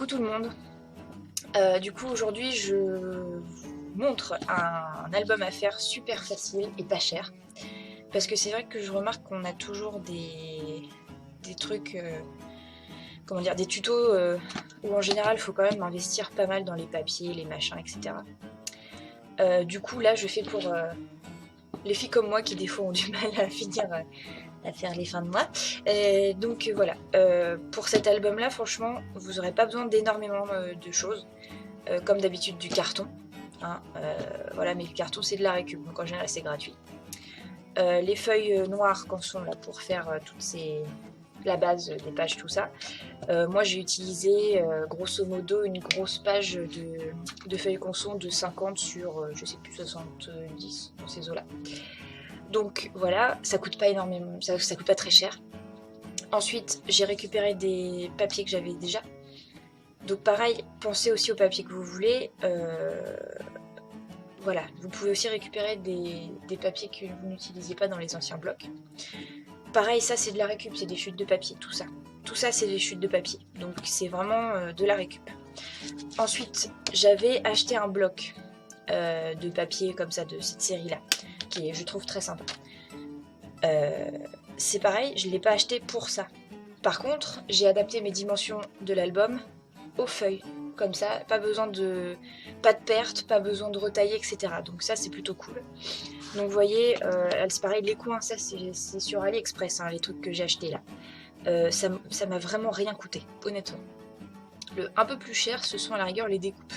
Coucou tout le monde. Du coup aujourd'hui je vous montre un album à faire super facile et pas cher. Parce que c'est vrai que je remarque qu'on a toujours des trucs, comment dire, des tutos où en général il faut quand même investir pas mal dans les papiers, les machins, etc. Du coup là je fais pour les filles comme moi qui des fois ont du mal à finir à faire les fins de mois. Donc voilà, pour cet album là franchement vous n'aurez pas besoin d'énormément de choses. Comme d'habitude du carton, hein, voilà, mais le carton c'est de la récup, donc en général c'est gratuit. Les feuilles noires qu'on sont là pour faire la base des pages, tout ça. Moi j'ai utilisé grosso modo une grosse page de feuilles conson de 50 sur je sais plus 70 dans ces eaux là. Donc voilà, ça coûte pas énormément, ça coûte pas très cher. Ensuite j'ai récupéré des papiers que j'avais déjà. Donc pareil, pensez aussi aux papiers que vous voulez. Voilà, vous pouvez aussi récupérer des papiers que vous n'utilisez pas dans les anciens blocs. Pareil, ça c'est de la récup, c'est des chutes de papier, tout ça. Tout ça c'est des chutes de papier, donc c'est vraiment de la récup. Ensuite, j'avais acheté un bloc de papier comme ça, de cette série-là, qui est, je trouve, très sympa. C'est pareil, je ne l'ai pas acheté pour ça. Par contre, j'ai adapté mes dimensions de l'album aux feuilles, comme ça, pas de perte, pas besoin de retailler, etc. Donc ça c'est plutôt cool. Donc vous voyez, c'est pareil, les coins, ça c'est sur AliExpress, hein, les trucs que j'ai achetés là. Ça m'a vraiment rien coûté, honnêtement. Le un peu plus cher, ce sont à la rigueur les découpes.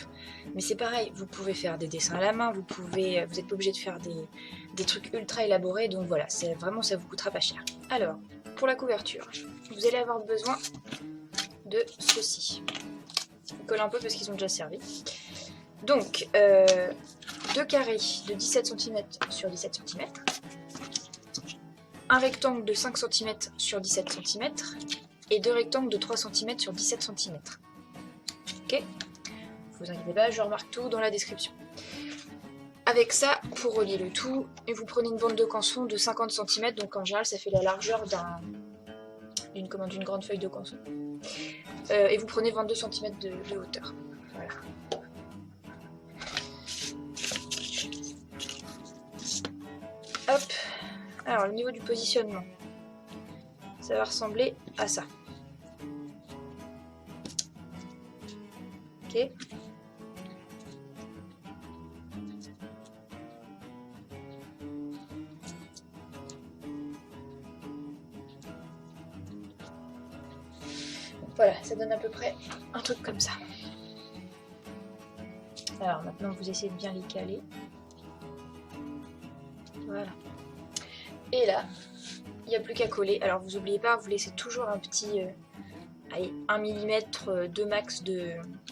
Mais c'est pareil, vous pouvez faire des dessins à la main, vous n'êtes pas obligé de faire des trucs ultra élaborés, donc voilà, vraiment ça vous coûtera pas cher. Alors, pour la couverture, vous allez avoir besoin de ceci. Je colle un peu parce qu'ils ont déjà servi. Donc, deux carrés de 17 cm sur 17 cm, un rectangle de 5 cm sur 17 cm et deux rectangles de 3 cm sur 17 cm. Ok ? Vous inquiétez pas, je remarque tout dans la description. Avec ça, pour relier le tout, vous prenez une bande de canson de 50 cm, donc en général ça fait la largeur d'une grande feuille de canson. Et vous prenez 22 cm de hauteur. Voilà. Hop. Alors, au niveau du positionnement, ça va ressembler à ça. Ok. Voilà, ça donne à peu près un truc comme ça. Alors maintenant, vous essayez de bien les caler. Voilà. Et là, il n'y a plus qu'à coller. Alors vous n'oubliez pas, vous laissez toujours un petit 1 mm de max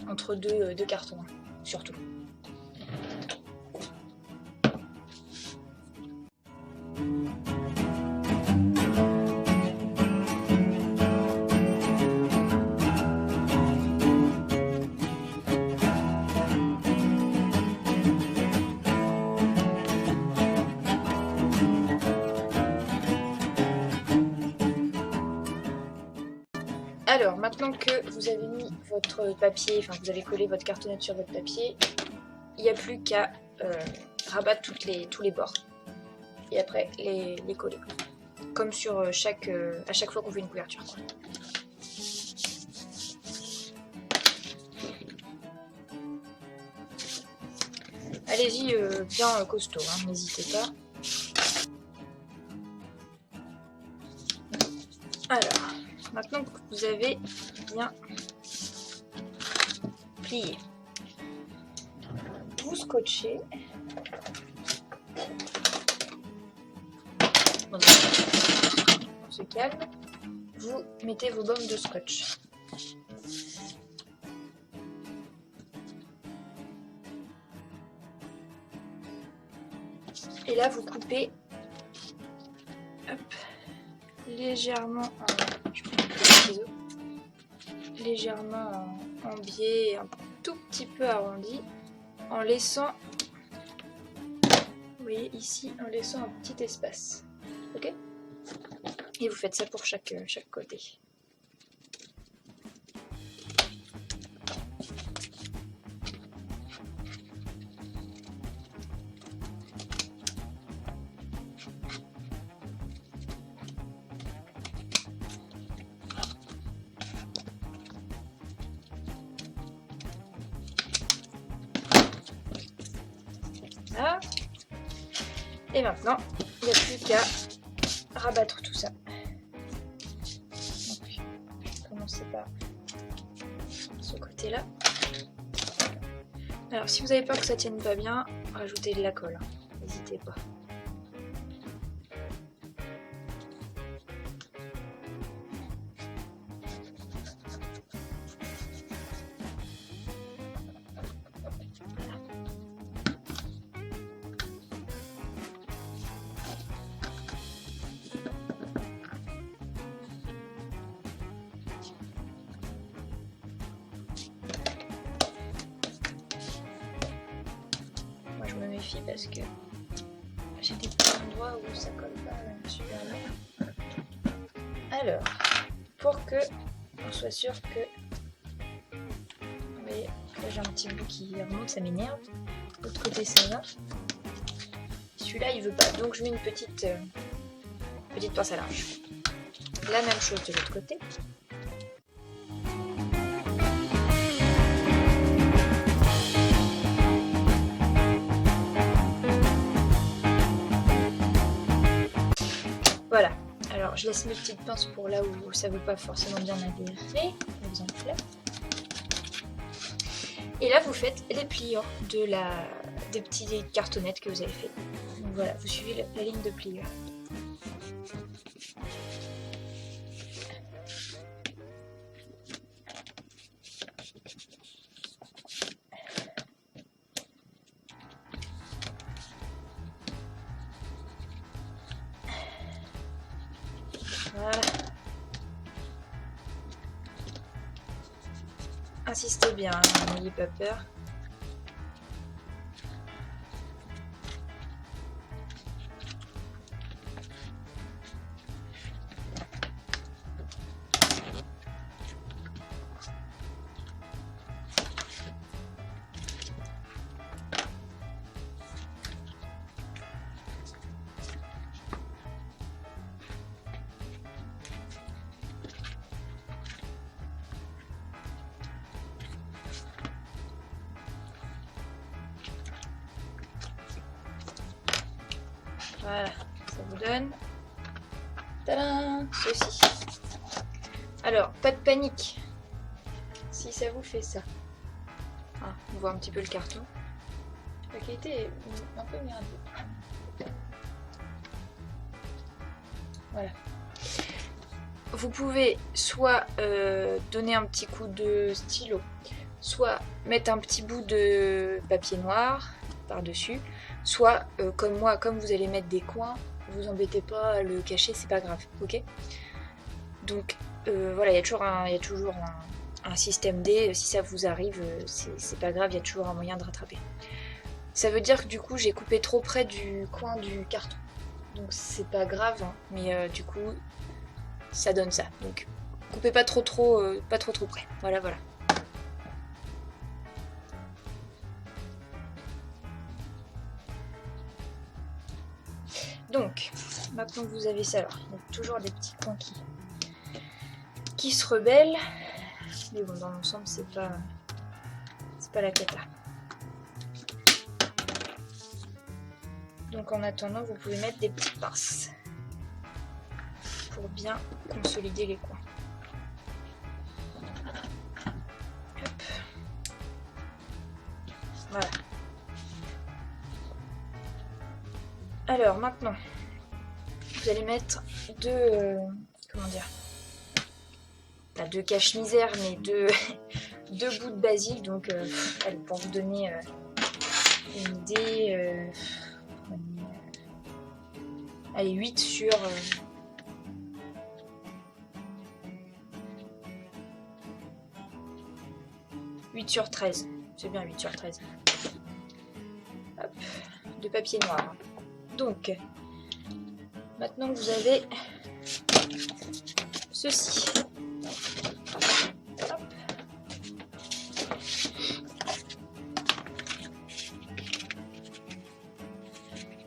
entre deux cartons, surtout. Alors, maintenant que vous avez mis votre papier, enfin vous avez collé votre cartonnette sur votre papier, il n'y a plus qu'à rabattre tous les bords. Et après, les coller. Comme sur à chaque fois qu'on fait une couverture. Allez-y bien costaud, hein, n'hésitez pas. Alors, maintenant que vous avez bien plié, vous scotchez. On se calme. Vous mettez vos bommes de scotch. Et là, vous coupez légèrement en biais, un tout petit peu arrondi, en laissant, vous voyez ici, en laissant un petit espace. Ok ? Et vous faites ça pour chaque côté. Et maintenant, il n'y a plus qu'à rabattre tout ça. Donc, je vais commencer par ce côté-là. Alors, si vous avez peur que ça tienne pas bien, rajoutez de la colle. N'hésitez pas. Je me méfie parce que j'ai des petits endroits où ça colle pas super bien. Alors, pour que on soit sûr que... Vous voyez, là j'ai un petit bout qui remonte, ça m'énerve. De l'autre côté ça va. Celui-là il veut pas, donc je mets une petite pince à linge. La même chose de l'autre côté. Voilà, alors je laisse mes petites pinces pour là où ça ne veut pas forcément bien adhérer, par exemple là. Et là vous faites les pliants des petites cartonnettes que vous avez fait. Donc voilà, vous suivez la ligne de pliure. Voilà. Insistez bien, n'ayez pas peur. Voilà, ça vous donne tadam, ceci. Alors, pas de panique si ça vous fait ça. Ah, on voit un petit peu le carton. La qualité est un peu merdique. Voilà. Vous pouvez soit donner un petit coup de stylo, soit mettre un petit bout de papier noir par-dessus, soit comme moi, comme vous allez mettre des coins, vous embêtez pas à le cacher, c'est pas grave, ok? Donc voilà, il y a toujours un système D, si ça vous arrive, c'est pas grave, il y a toujours un moyen de rattraper. Ça veut dire que du coup j'ai coupé trop près du coin du carton, donc c'est pas grave, hein, mais du coup ça donne ça. Donc coupez pas trop près. Voilà, voilà. Donc, maintenant que vous avez ça, alors il y a toujours des petits coins qui se rebellent, mais bon, dans l'ensemble, c'est pas la cata. Donc en attendant, vous pouvez mettre des petites pinces pour bien consolider les coins. Hop. Voilà. Alors maintenant, vous allez mettre deux cache-misère, mais deux bouts de basil, donc allez, pour vous donner une idée, allez, 8 sur 13, c'est bien 8 sur 13. Hop, de papier noir. Donc, maintenant que vous avez ceci, hop.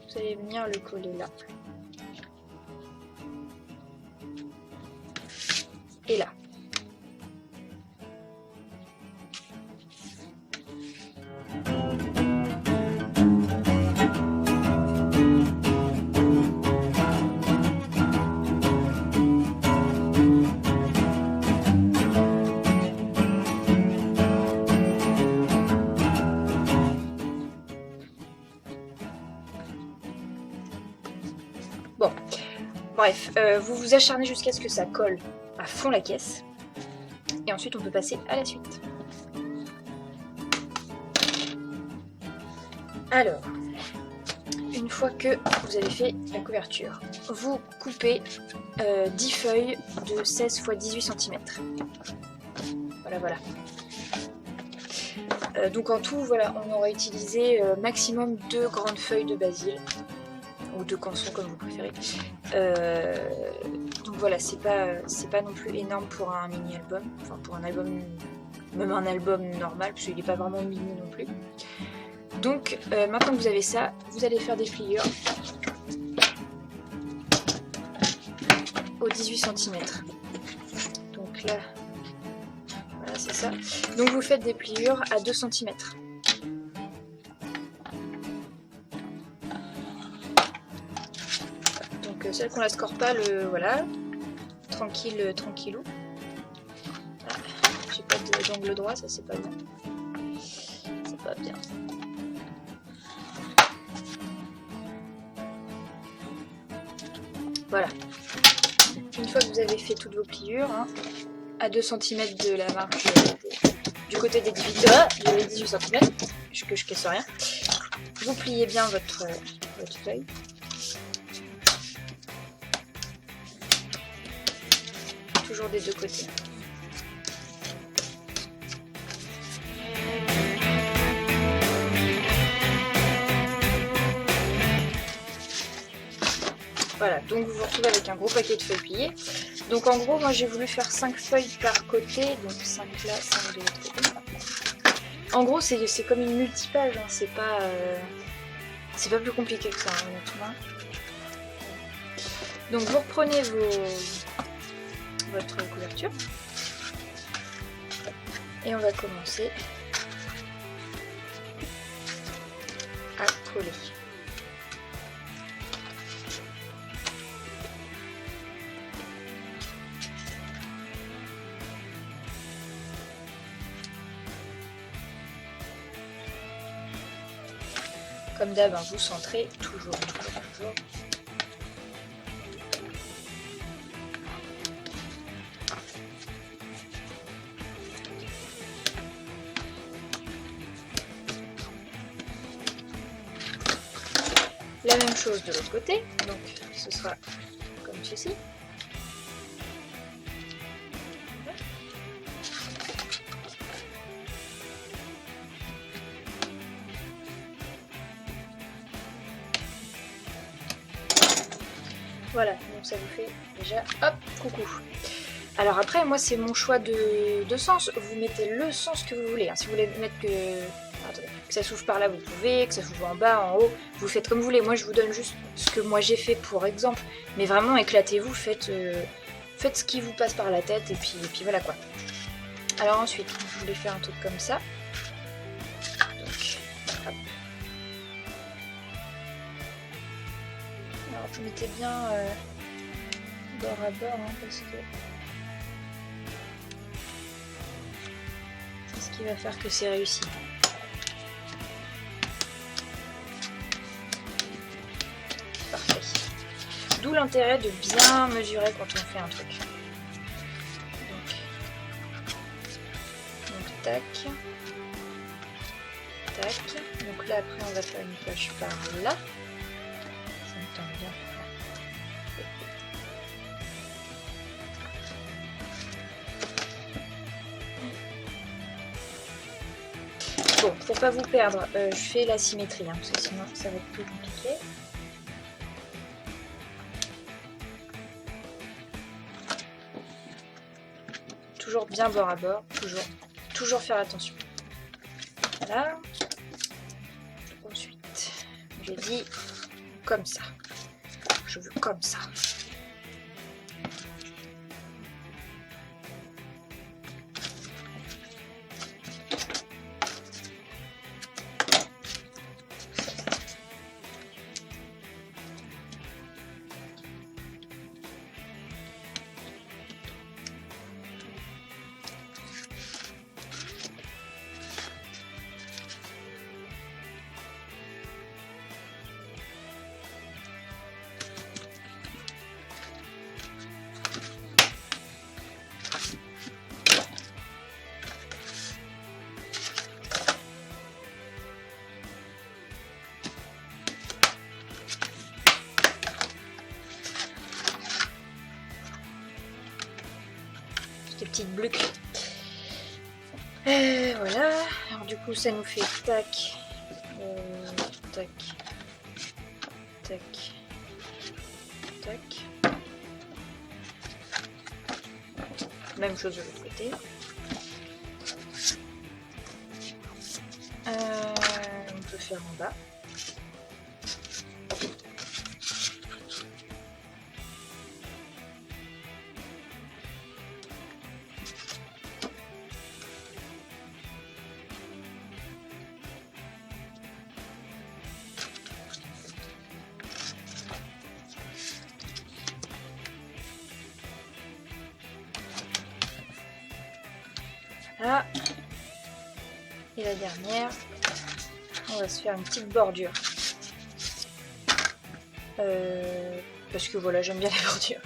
Vous allez venir le coller là. Et là. Bref, vous vous acharnez jusqu'à ce que ça colle à fond la caisse. Et ensuite, on peut passer à la suite. Alors, une fois que vous avez fait la couverture, vous coupez 10 feuilles de 16 x 18 cm. Voilà. Donc en tout, voilà, on aura utilisé maximum 2 grandes feuilles de basil, ou 2 cançons comme vous préférez. Donc voilà, c'est pas non plus énorme pour un mini-album, enfin pour un album, même un album normal, parce qu'il n'est pas vraiment mini non plus. Donc maintenant que vous avez ça, vous allez faire des pliures au 18 cm. Donc là, voilà, c'est ça. Donc vous faites des pliures à 2 cm. Donc celle qu'on la score pas, voilà, tranquillou. Ah, j'ai pas d'angle droit, ça c'est pas bien. C'est pas bien. Voilà. Une fois que vous avez fait toutes vos pliures, hein, à 2 cm de la marge du côté des 18 cm, que je casse rien, vous pliez bien votre feuille. Toujours des deux côtés. Voilà, donc vous vous retrouvez avec un gros paquet de feuilles pliées. Donc en gros, moi j'ai voulu faire 5 feuilles par côté, donc 5 là, 5 de l'autre côté. En gros, c'est comme une multipage, hein, c'est pas plus compliqué que ça, hein, honnêtement. Donc vous reprenez votre couverture et on va commencer à coller. Comme d'hab, vous centrez toujours. La même chose de l'autre côté, donc ce sera comme ceci. Voilà, donc ça vous fait déjà, hop, coucou. Alors après, moi c'est mon choix de sens, vous mettez le sens que vous voulez. Hein. Si vous voulez mettre que ça s'ouvre par là, vous pouvez, que ça s'ouvre en bas, en haut, vous faites comme vous voulez. Moi je vous donne juste ce que moi j'ai fait pour exemple, mais vraiment éclatez-vous, faites ce qui vous passe par la tête et puis voilà quoi. Alors ensuite, je voulais faire un truc comme ça. Donc, hop. Alors vous mettez bien bord à bord, hein, parce que c'est ce qui va faire que c'est réussi. Parfait. D'où l'intérêt de bien mesurer quand on fait un truc. Donc tac. Tac. Donc là après on va faire une poche par là. Ça me tente bien. Bon, pour pas vous perdre, je fais la symétrie, hein, parce que sinon ça va être plus compliqué. Toujours bien bord à bord, toujours faire attention. Voilà. Ensuite, j'ai dit comme ça. Je veux comme ça. des petites bluques. Voilà, alors du coup ça nous fait tac, tac, tac, tac. Même chose de l'autre côté. On peut faire en bas. Voilà. Et la dernière, on va se faire une petite bordure. Parce que voilà, j'aime bien les bordures.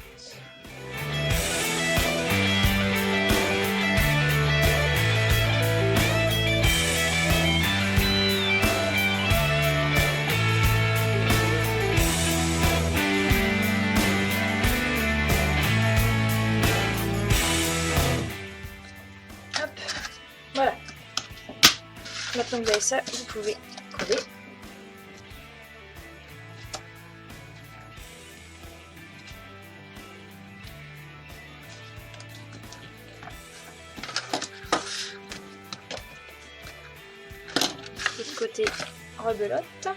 Voilà. Maintenant que vous avez ça, vous pouvez coller. L'autre côté, rebelote.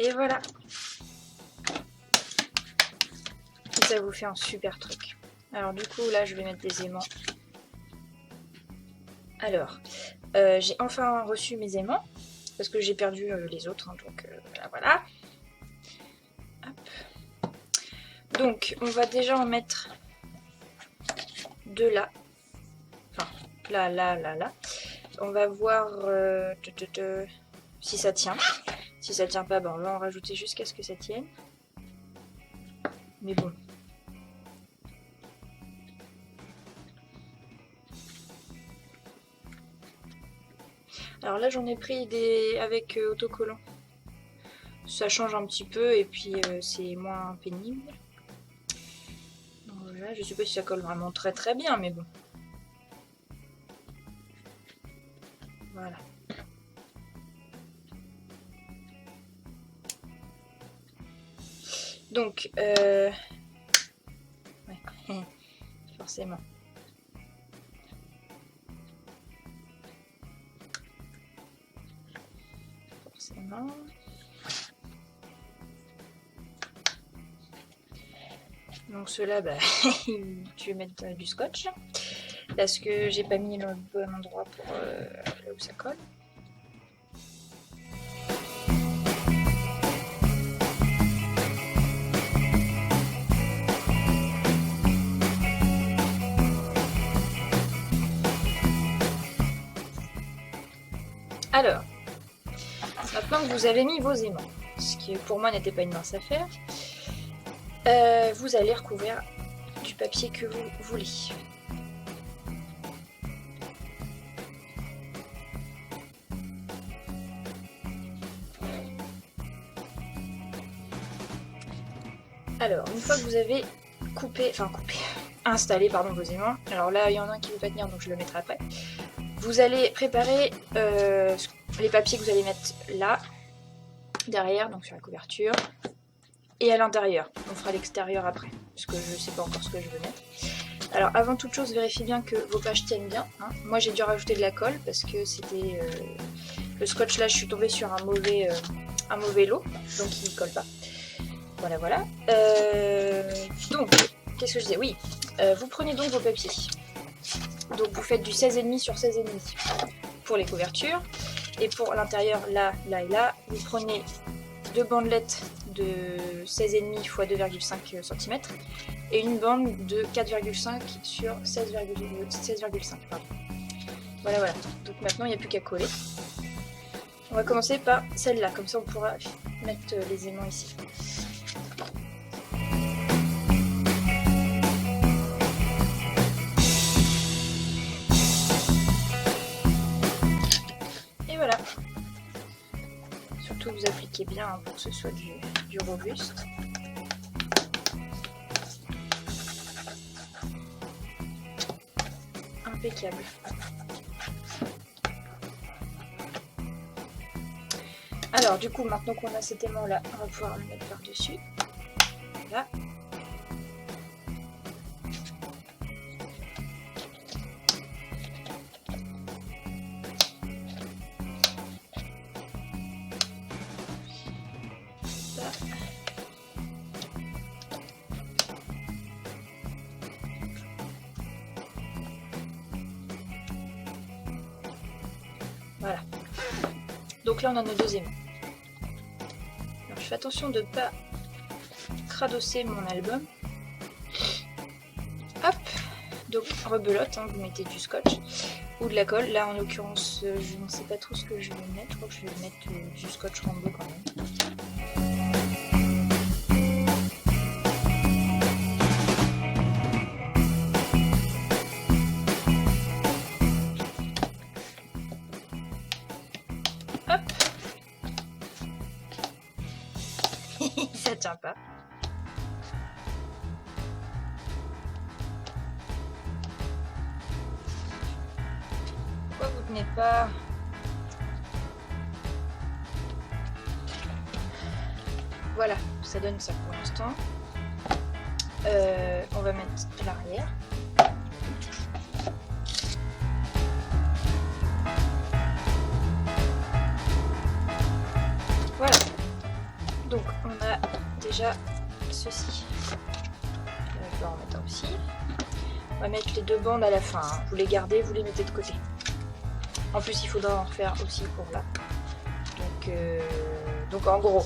Et voilà. Et ça vous fait un super truc. Alors du coup là je vais mettre des aimants. Alors j'ai enfin reçu mes aimants parce que j'ai perdu les autres, hein, donc voilà. Hop. Donc on va déjà en mettre deux là. Enfin là. On va voir si ça tient. Si ça tient pas, ben on va en rajouter jusqu'à ce que ça tienne. Mais bon. Alors là j'en ai pris des avec autocollant. Ça change un petit peu et puis c'est moins pénible. Donc voilà, je sais pas si ça colle vraiment très bien, mais bon. Voilà. Donc, ouais. Forcément. Donc ceux-là, bah, je vais mettre du scotch parce que j'ai pas mis le bon endroit pour là où ça colle. Alors, maintenant que vous avez mis vos aimants, ce qui pour moi n'était pas une mince affaire, vous allez recouvrir du papier que vous voulez. Alors, une fois que vous avez installé vos aimants, alors là il y en a un qui ne veut pas tenir donc je le mettrai après. Vous allez préparer les papiers que vous allez mettre là, derrière, donc sur la couverture, et à l'intérieur. On fera l'extérieur après, parce que je ne sais pas encore ce que je veux mettre. Alors avant toute chose, vérifiez bien que vos pages tiennent bien. Hein. Moi j'ai dû rajouter de la colle parce que c'était le scotch là, je suis tombée sur un mauvais lot, donc il ne colle pas. Voilà. Donc, qu'est-ce que je disais? Oui, vous prenez donc vos papiers. Donc vous faites du 16,5 sur 16,5 pour les couvertures. Et pour l'intérieur, là et là, vous prenez deux bandelettes de 16,5 x 2,5 cm et une bande de 4,5 sur 16,5. Voilà. Donc maintenant, il n'y a plus qu'à coller. On va commencer par celle-là, comme ça on pourra mettre les aimants ici. Et voilà. Surtout vous appliquez bien hein, pour que ce soit du robuste. Impeccable. Alors du coup, maintenant qu'on a cet aimant là, on va pouvoir le mettre par-dessus. Voilà. Voilà. Donc là on a nos deux aimants. Alors, je fais attention de ne pas cradosser mon album. Hop. Donc rebelote, hein, vous mettez du scotch ou de la colle. Là en l'occurrence je ne sais pas trop ce que je vais mettre. Je crois que je vais mettre du scotch Rambo quand même. Ça tient pas. Pourquoi vous tenez pas? Voilà, ça donne ça pour l'instant. On va mettre l'arrière. Voilà. Donc on a déjà ceci. Je vais en mettre un aussi. On va mettre les deux bandes à la fin. Hein. Vous les gardez, vous les mettez de côté. En plus, il faudra en refaire aussi pour là. Donc en gros,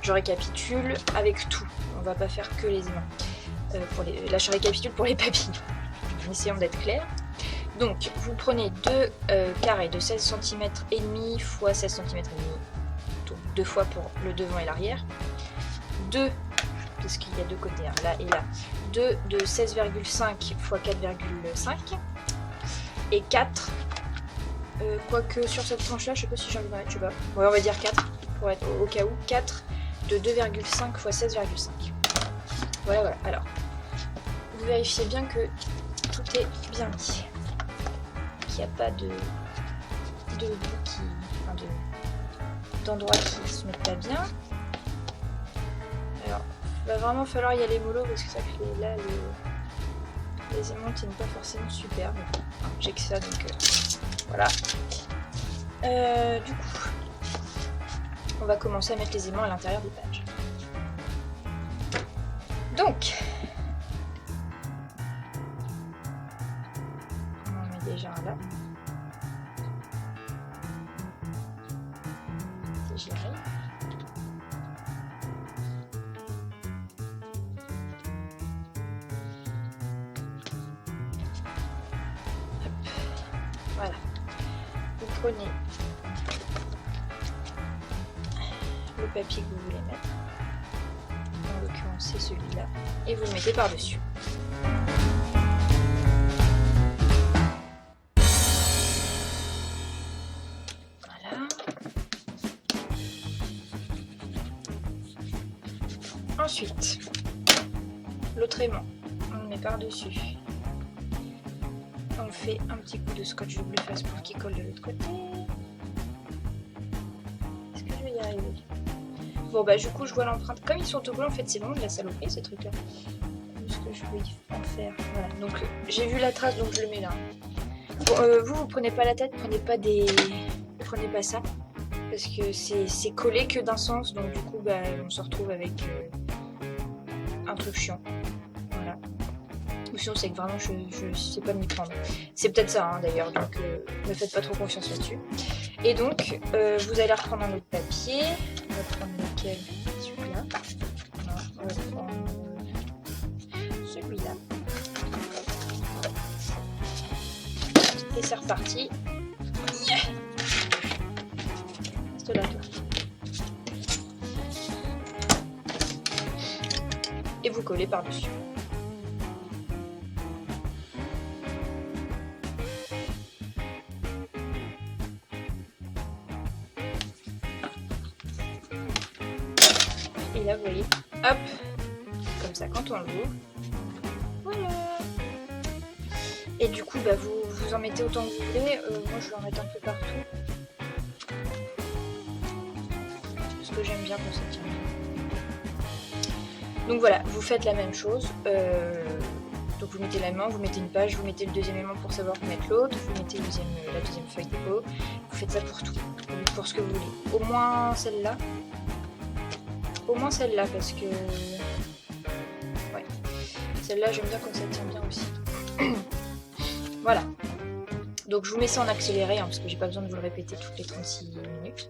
je récapitule avec tout. On va pas faire que les aimants. Là, je récapitule pour les papillons. En essayant d'être clair. Donc, vous prenez deux carrés de 16 cm et demi x 16 cm et demi. Donc 2 fois pour le devant et l'arrière. 2, parce qu'il y a deux côtés, hein, là et là. 2 de 16,5 x 4,5. Et 4. Quoique sur cette tranche là, je sais pas si j'ai envie d'en mettre, je sais pas. Ouais, on va dire 4 pour être au cas où. 4 de 2,5 x 16,5. Voilà, voilà. Alors, vous vérifiez bien que tout est bien mis. Qu'il n'y a pas de bout qui. Enfin, d'endroits qui se mettent pas bien. Alors, il va vraiment falloir y aller mollo parce que ça fait là les aimants tiennent pas forcément super. Mais bon, hein, j'ai que ça donc. Voilà. Du coup, on va commencer à mettre les aimants à l'intérieur des pages. Donc, on en met déjà un là. J'y arrive. Hop. Voilà. Vous prenez le papier que vous voulez mettre, en l'occurrence c'est celui-là, et vous le mettez par-dessus. Voilà. Ensuite, l'autre aimant, on le met par-dessus. On fait un petit coup de scotch double face pour qu'il colle de l'autre côté. Est-ce que je vais y arriver? Bon bah du coup je vois l'empreinte. Comme ils sont autocollants en fait c'est vraiment de la saloperie ces trucs là. Ce que je vais en faire. Voilà. Donc j'ai vu la trace donc je le mets là. Bon, vous prenez pas la tête, prenez pas ça. Parce que c'est collé que d'un sens donc du coup bah, on se retrouve avec un truc chiant. Voilà. Ou sinon c'est que vraiment je sais pas m'y prendre. C'est peut-être ça hein, d'ailleurs, donc ne faites pas trop confiance là-dessus. Et donc vous allez reprendre un autre papier. On va prendre lequel? Celui-là. Non, on va prendre celui-là. Et c'est reparti. reste là, toi. Et vous collez par-dessus. Et là, vous voyez, hop, comme ça, quand on l'ouvre, voilà. Et du coup, bah, vous en mettez autant que vous voulez. Moi, je vais en mettre un peu partout. Parce que j'aime bien quand ça tient bien. Donc voilà, vous faites la même chose. Donc vous mettez l'aimant, vous mettez une page, vous mettez le deuxième aimant pour savoir où mettre l'autre, vous mettez la deuxième feuille de peau. Vous faites ça pour tout, pour ce que vous voulez. Au moins celle-là. Au moins celle-là, parce que... Ouais. Celle-là, j'aime bien quand ça tient bien aussi. Voilà. Donc je vous mets ça en accéléré, hein, parce que j'ai pas besoin de vous le répéter toutes les 36 minutes.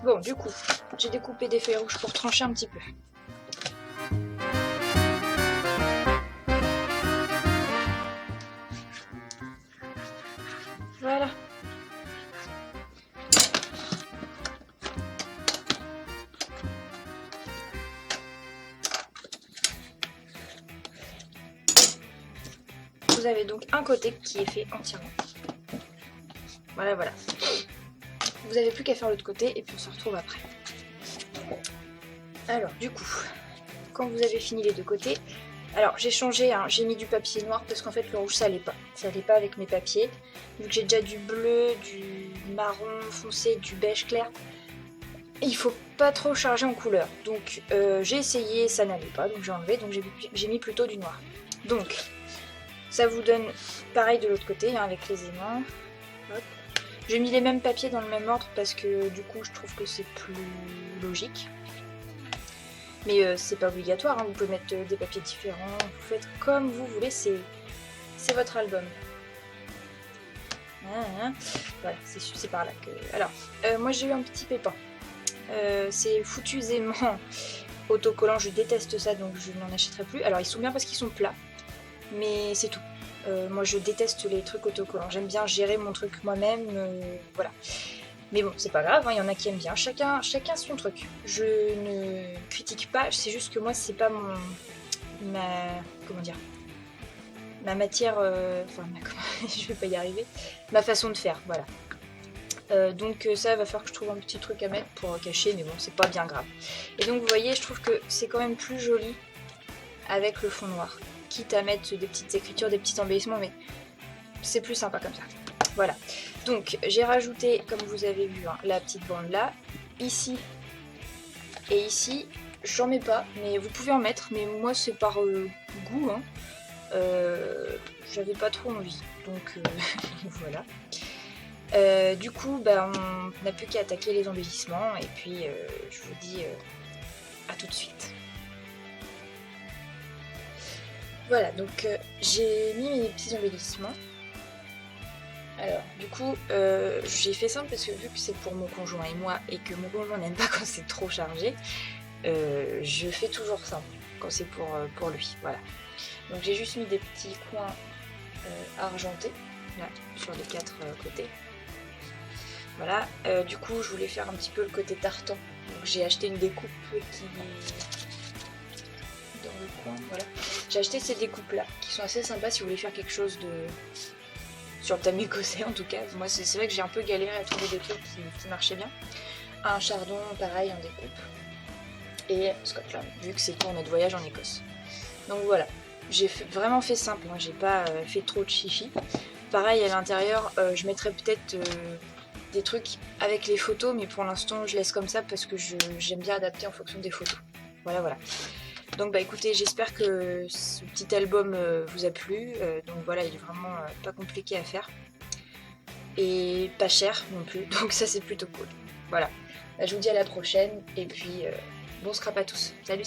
Bon, du coup, j'ai découpé des feuilles rouges pour trancher un petit peu. Voilà. Vous avez donc un côté qui est fait entièrement. Voilà, voilà. Vous n'avez plus qu'à faire l'autre côté et puis on se retrouve après. Alors, du coup, quand vous avez fini les deux côtés, alors j'ai changé, hein, j'ai mis du papier noir parce qu'en fait le rouge ça allait pas. Ça allait pas avec mes papiers. Vu que j'ai déjà du bleu, du marron foncé, du beige clair, il faut pas trop charger en couleur. Donc j'ai essayé, ça n'allait pas, donc j'ai enlevé, donc j'ai mis plutôt du noir. Donc ça vous donne pareil de l'autre côté, hein, avec les aimants. Hop. J'ai mis les mêmes papiers dans le même ordre parce que du coup je trouve que c'est plus logique. Mais c'est pas obligatoire, hein, vous pouvez mettre des papiers différents, vous faites comme vous voulez, c'est votre album. Voilà, c'est par là que... Alors, moi j'ai eu un petit pépin. C'est foutus aimants autocollants, je déteste ça donc je n'en achèterai plus. Alors ils sont bien parce qu'ils sont plats, mais c'est tout. Moi je déteste les trucs autocollants, j'aime bien gérer mon truc moi-même, voilà. Mais bon, c'est pas grave, il y en a qui aiment bien, chacun son truc. Je ne critique pas, c'est juste que moi c'est pas ma matière, je vais pas y arriver, ma façon de faire, voilà. Donc ça va falloir que je trouve un petit truc à mettre pour cacher, mais bon, c'est pas bien grave. Et donc vous voyez, je trouve que c'est quand même plus joli avec le fond noir. Quitte à mettre des petites écritures, des petits embellissements, mais c'est plus sympa comme ça. Voilà. Donc j'ai rajouté, comme vous avez vu, hein, la petite bande là, ici et ici. J'en mets pas, mais vous pouvez en mettre, mais moi c'est par goût, hein. J'avais pas trop envie, donc voilà. Du coup, bah, on n'a plus qu'à attaquer les embellissements, et puis je vous dis à tout de suite. Voilà, donc j'ai mis mes petits embellissements. Alors, du coup, j'ai fait simple parce que vu que c'est pour mon conjoint et moi, et que mon conjoint n'aime pas quand c'est trop chargé, je fais toujours simple quand c'est pour lui, voilà. Donc j'ai juste mis des petits coins argentés, là, sur les 4 côtés. Voilà, du coup je voulais faire un petit peu le côté tartan. Donc j'ai acheté une découpe qui est dans le coin, voilà. J'ai acheté ces découpes là, qui sont assez sympas si vous voulez faire quelque chose de... sur le thème écossais en tout cas. Moi c'est vrai que j'ai un peu galéré à trouver des trucs qui marchaient bien. Un chardon pareil en découpe. Et Scotland, vu que c'est pour notre voyage en Écosse. Donc voilà, j'ai vraiment fait simple, hein. J'ai pas fait trop de chichi. Pareil à l'intérieur, je mettrai peut-être des trucs avec les photos, mais pour l'instant je laisse comme ça parce que j'aime bien adapter en fonction des photos. Voilà. Donc bah écoutez, j'espère que ce petit album vous a plu. Donc voilà, il est vraiment pas compliqué à faire. Et pas cher non plus, donc ça c'est plutôt cool. Voilà, bah, je vous dis à la prochaine, et puis bon scrap à tous. Salut!